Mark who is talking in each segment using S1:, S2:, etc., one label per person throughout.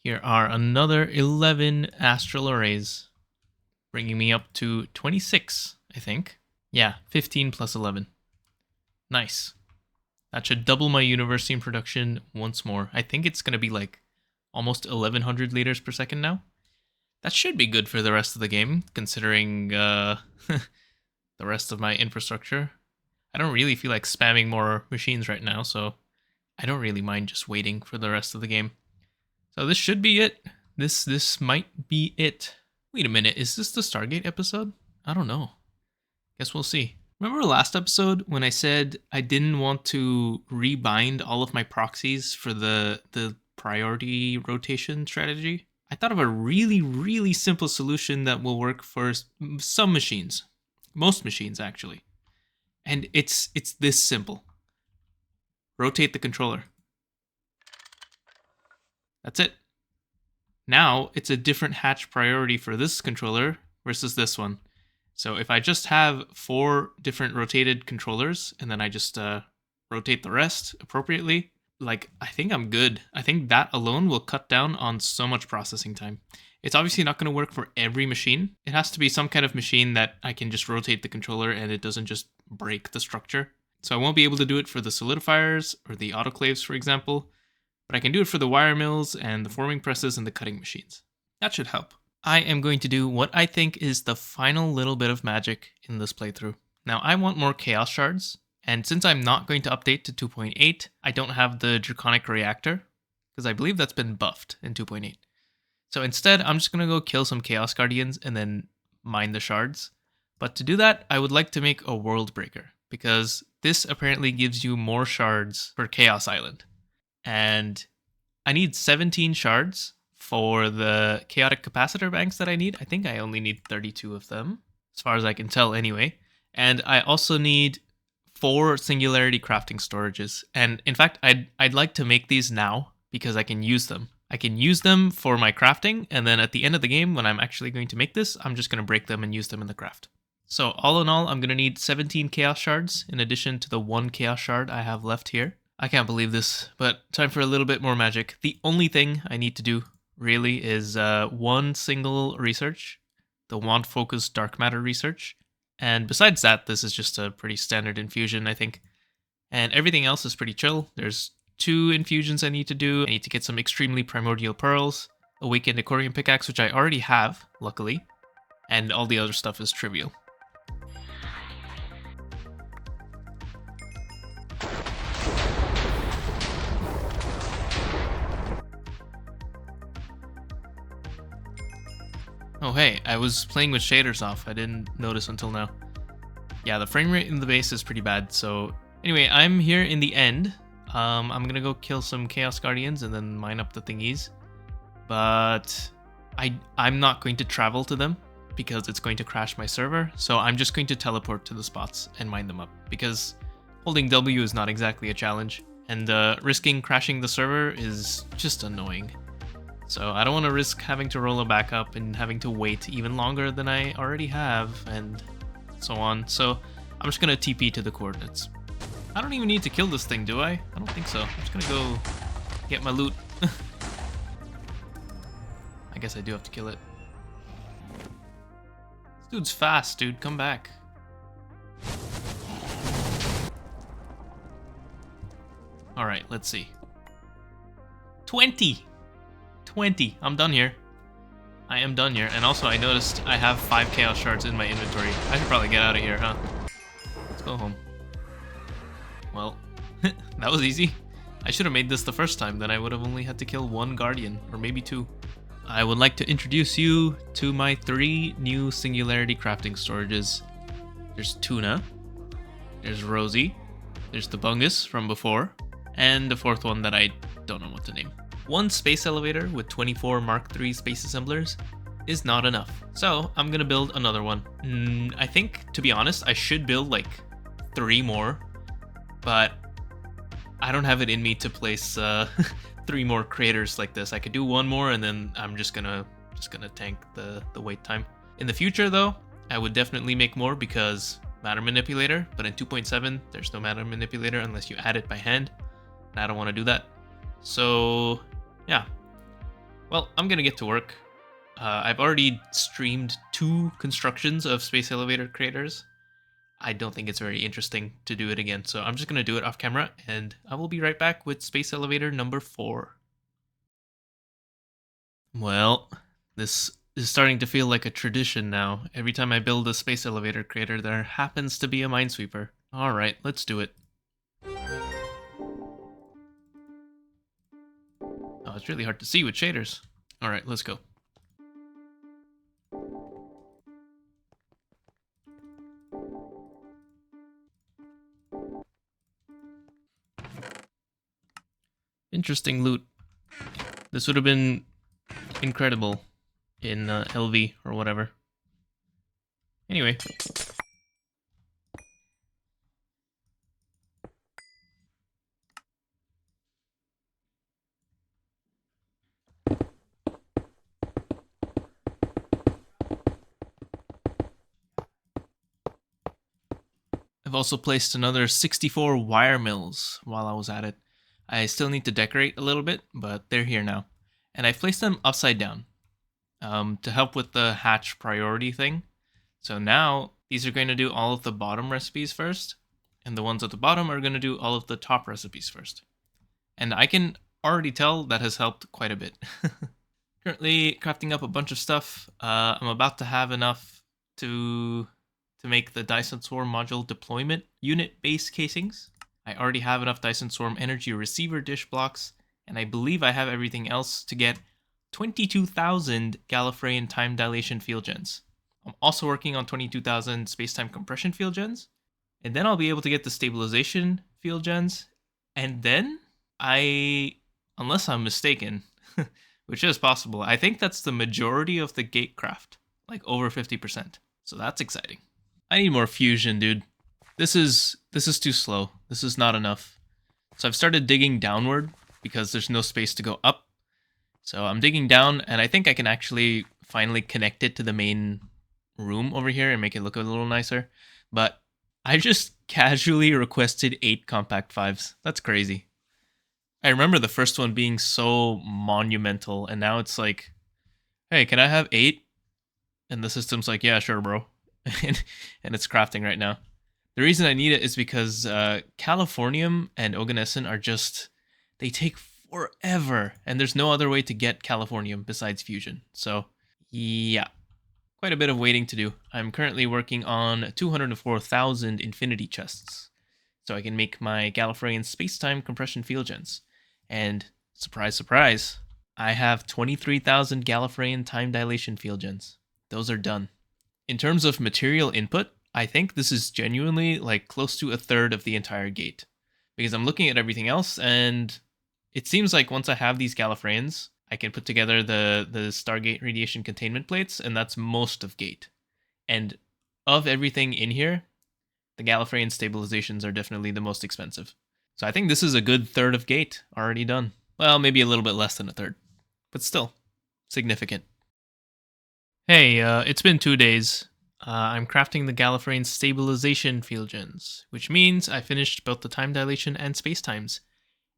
S1: Here are another 11 astral arrays, bringing me up to 26, I think. Yeah, 15 plus 11. Nice. That should double my university in production once more. I think it's going to be like almost 1100 liters per second now. That should be good for the rest of the game, considering the rest of my infrastructure. I don't really feel like spamming more machines right now, so I don't really mind just waiting for the rest of the game. So this should be it. This might be it. Wait a minute, is this the Stargate episode? I don't know. Guess we'll see. Remember last episode when I said I didn't want to rebind all of my proxies for the priority rotation strategy? I thought of a really, really simple solution that will work for some machines. Most machines, actually. And it's this simple. Rotate the controller. That's it. Now, it's a different hatch priority for this controller versus this one. So if I just have 4 different rotated controllers, and then I just rotate the rest appropriately, like, I think I'm good. I think that alone will cut down on so much processing time. It's obviously not going to work for every machine. It has to be some kind of machine that I can just rotate the controller and it doesn't just break the structure. So I won't be able to do it for the solidifiers or the autoclaves, for example, but I can do it for the wire mills and the forming presses and the cutting machines. That should help. I am going to do what I think is the final little bit of magic in this playthrough. Now, I want more chaos shards, and since I'm not going to update to 2.8, I don't have the draconic reactor, because I believe that's been buffed in 2.8. So instead, I'm just going to go kill some chaos guardians and then mine the shards. But to do that, I would like to make a world breaker, because this apparently gives you more shards per chaos island. And I need 17 shards for the chaotic capacitor banks that I need. I think I only need 32 of them, as far as I can tell anyway. And I also need 4 singularity crafting storages. And in fact, I'd like to make these now because I can use them. I can use them for my crafting, and then at the end of the game, when I'm actually going to make this, I'm just going to break them and use them in the craft. So all in all, I'm going to need 17 chaos shards in addition to the 1 chaos shard I have left here. I can't believe this, but time for a little bit more magic. The only thing I need to do, really, is 1 single research, the wand-focused dark matter research. And besides that, this is just a pretty standard infusion, I think. And everything else is pretty chill. There's 2 infusions I need to do. I need to get some extremely primordial pearls, awakened Icorium pickaxe, which I already have, luckily. And all the other stuff is trivial. Oh hey, I was playing with shaders off. I didn't notice until now. Yeah, the frame rate in the base is pretty bad. So anyway, I'm here in the end. I'm gonna go kill some Chaos Guardians and then mine up the thingies. But I'm not going to travel to them because it's going to crash my server. So I'm just going to teleport to the spots and mine them up because holding W is not exactly a challenge. And risking crashing the server is just annoying. So I don't want to risk having to roll a backup and having to wait even longer than I already have, and so on. So I'm just going to TP to the coordinates. I don't even need to kill this thing, do I? I don't think so. I'm just going to go get my loot. I guess I do have to kill it. This dude's fast, dude. Come back. Alright, let's see. 20! 20. I'm done here. I am done here. And also, I noticed I have 5 chaos shards in my inventory. I should probably get out of here, huh? Let's go home. Well, that was easy. I should have made this the first time. Then I would have only had to kill 1 guardian, or maybe 2. I would like to introduce you to my 3 new singularity crafting storages. There's Tuna. There's Rosie. There's the Bungus from before. And the 4th one that I don't know what to name. 1 space elevator with 24 Mark III space assemblers is not enough. So I'm gonna build another one. I think, to be honest, I should build like 3 more, but I don't have it in me to place 3 more craters like this. I could do 1 more and then I'm just gonna tank the wait time. In the future though, I would definitely make more because matter manipulator, but in 2.7 there's no matter manipulator unless you add it by hand, and I don't want to do that. So yeah, Well, I'm gonna get to work. I've already streamed 2 constructions of space elevator creators. I don't think it's very interesting to do it again, so I'm just gonna do it off camera, and I will be right back with space elevator number 4. Well, this is starting to feel like a tradition now. Every time I build a space elevator creator, there happens to be a minesweeper. Alright, let's do it. Oh, it's really hard to see with shaders. Alright, let's go. Interesting loot. This would have been incredible in LV or whatever. Anyway. I've also placed another 64 wire mills while I was at it. I still need to decorate a little bit, but they're here now. And I've placed them upside down to help with the hatch priority thing. So now these are going to do all of the bottom recipes first, and the ones at the bottom are going to do all of the top recipes first. And I can already tell that has helped quite a bit. Currently crafting up a bunch of stuff. I'm about to have enough to make the Dyson Swarm module deployment unit base casings. I already have enough Dyson Swarm energy receiver dish blocks, and I believe I have everything else to get 22,000 Gallifreyan time dilation field gens. I'm also working on 22,000 space-time compression field gens, and then I'll be able to get the stabilization field gens, and then unless I'm mistaken, which is possible, I think that's the majority of the gatecraft, like over 50%. So that's exciting. I need more fusion, dude. This is too slow. This is not enough. So I've started digging downward because there's no space to go up. So I'm digging down, and I think I can actually finally connect it to the main room over here and make it look a little nicer. But I just casually requested 8 compact 5s. That's crazy. I remember the first one being so monumental, and now it's like, hey, can I have 8? And the system's like, yeah, sure, bro. and it's crafting right now. The reason I need it is because Californium and Oganescent are just, they take forever, and there's no other way to get Californium besides fusion. So, yeah, quite a bit of waiting to do. I'm currently working on 204,000 infinity chests, so I can make my Gallifreyan space-time compression field gens. And surprise, surprise, I have 23,000 Gallifreyan time dilation field gens. Those are done. In terms of material input, I think this is genuinely like close to a third of the entire gate. Because I'm looking at everything else, and it seems like once I have these Gallifreyans, I can put together the Stargate radiation containment plates, and that's most of gate. And of everything in here, the Gallifreyan stabilizations are definitely the most expensive. So I think this is a good third of gate already done. Well, maybe a little bit less than a third, but still significant. Hey, it's been 2 days. I'm crafting the Gallifreyan stabilization field gens, which means I finished both the time dilation and space times.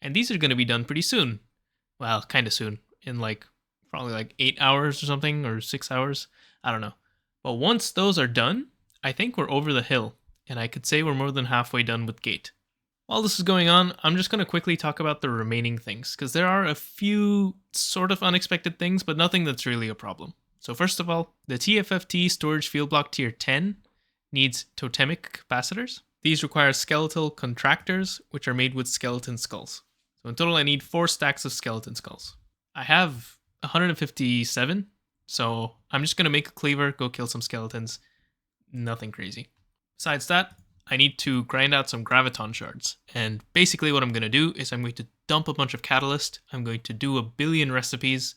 S1: And these are going to be done pretty soon. Well, kind of soon. In probably like 8 hours or something, or 6 hours. I don't know. But once those are done, I think we're over the hill. And I could say we're more than halfway done with gate. While this is going on, I'm just going to quickly talk about the remaining things, because there are a few sort of unexpected things, but nothing that's really a problem. So first of all, the TFFT storage field block tier 10 needs totemic capacitors. These require skeletal contractors, which are made with skeleton skulls. So in total, I need 4 stacks of skeleton skulls. I have 157, so I'm just going to make a cleaver, go kill some skeletons. Nothing crazy. Besides that, I need to grind out some graviton shards. And basically what I'm going to do is I'm going to dump a bunch of catalyst, I'm going to do a billion recipes,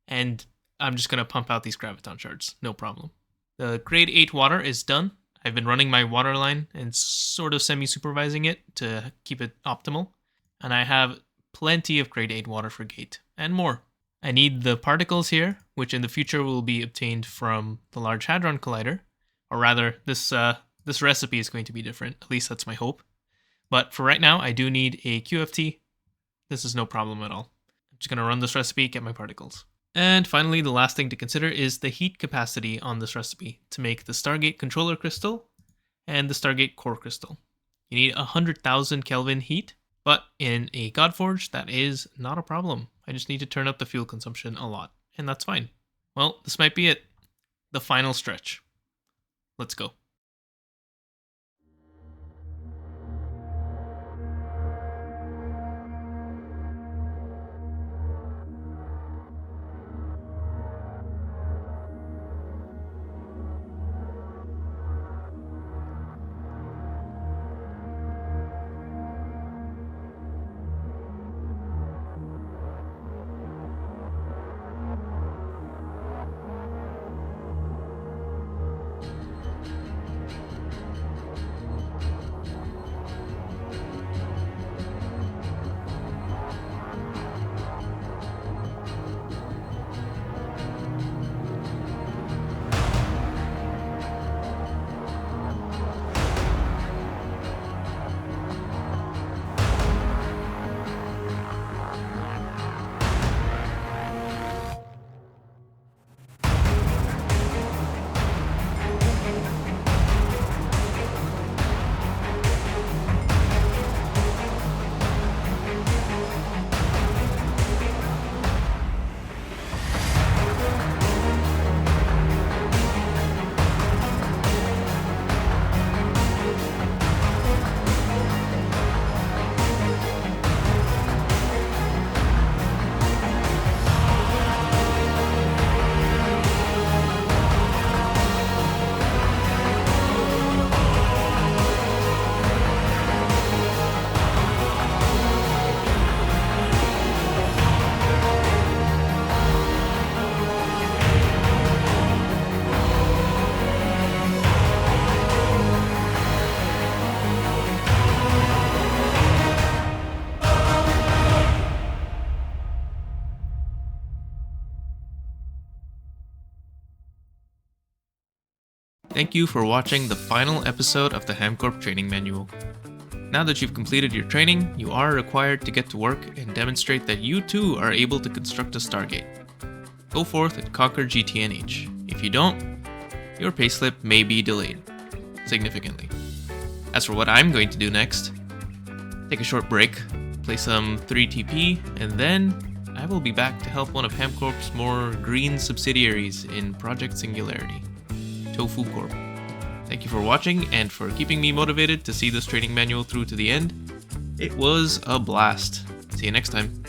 S1: and I'm just going to pump out these graviton shards. No problem. The grade 8 water is done. I've been running my water line and sort of semi-supervising it to keep it optimal. And I have plenty of grade 8 water for gate, and more. I need the particles here, which in the future will be obtained from the Large Hadron Collider. Or rather, this recipe is going to be different. At least that's my hope. But for right now, I do need a QFT. This is no problem at all. I'm just going to run this recipe, get my particles. And finally, the last thing to consider is the heat capacity on this recipe to make the Stargate controller crystal and the Stargate core crystal. You need 100,000 Kelvin heat, but in a Godforge, that is not a problem. I just need to turn up the fuel consumption a lot, and that's fine. Well, this might be it. The final stretch. Let's go. Thank you for watching the final episode of the HamCorp training manual. Now that you've completed your training, you are required to get to work and demonstrate that you too are able to construct a Stargate. Go forth and conquer GTNH. If you don't, your payslip may be delayed significantly. As for what I'm going to do next, take a short break, play some 3TP, and then I will be back to help one of HamCorp's more green subsidiaries in Project Singularity, Tofu Corp. Thank you for watching and for keeping me motivated to see this training manual through to the end. It was a blast. See you next time.